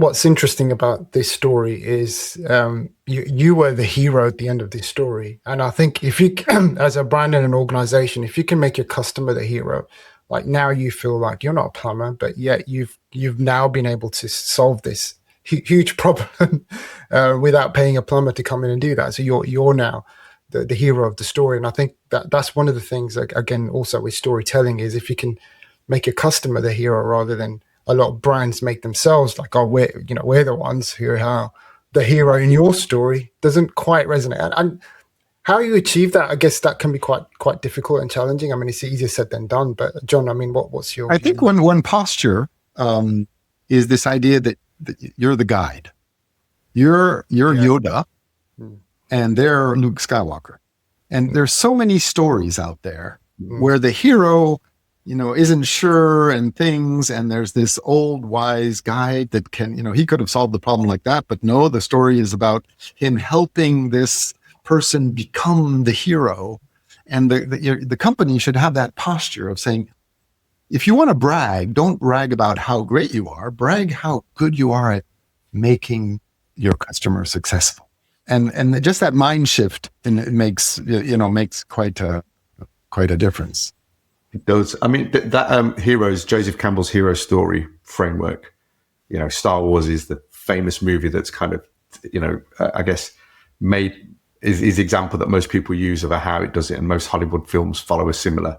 what's interesting about this story is you were the hero at the end of this story. And I think if you can, as a brand and an organization, if you can make your customer the hero, like now you feel like you're not a plumber, but yet you've now been able to solve this huge problem without paying a plumber to come in and do that. So you're now the hero of the story. And I think that's one of the things, like, again, also with storytelling, is if you can make your customer the hero rather than a lot of brands make themselves like, oh, we're the ones who are the hero in your story, doesn't quite resonate. And how you achieve that, I guess that can be quite difficult and challenging. I mean, it's easier said than done. But John, I mean, what's your? I think one posture is this idea that you're the guide. You're Yoda, and they're Luke Skywalker. And there's so many stories out there where the hero, isn't sure and things, and there's this old wise guide that can, he could have solved the problem like that, but no, the story is about him helping this person become the hero. And the company should have that posture of saying, if you want to brag, don't brag about how great you are, brag how good you are at making your customer successful. And just that mind shift, and it makes quite a difference. It does. I mean, Joseph Campbell's hero story framework, Star Wars is the famous movie that's kind of, I guess is the example that most people use of how it does it. And most Hollywood films follow a similar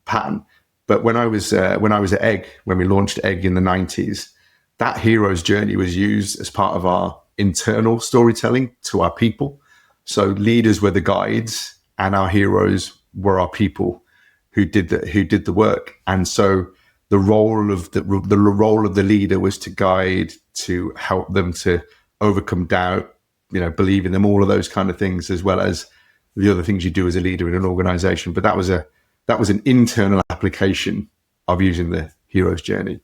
pattern. But when I was at Egg, when we launched Egg in the 90s, that hero's journey was used as part of our internal storytelling to our people. So leaders were the guides and our heroes were our people who did the work. And so the role of the leader was to guide, to help them to overcome doubt, believe in them, all of those kind of things, as well as the other things you do as a leader in an organization. But that was an internal application of using the hero's journey.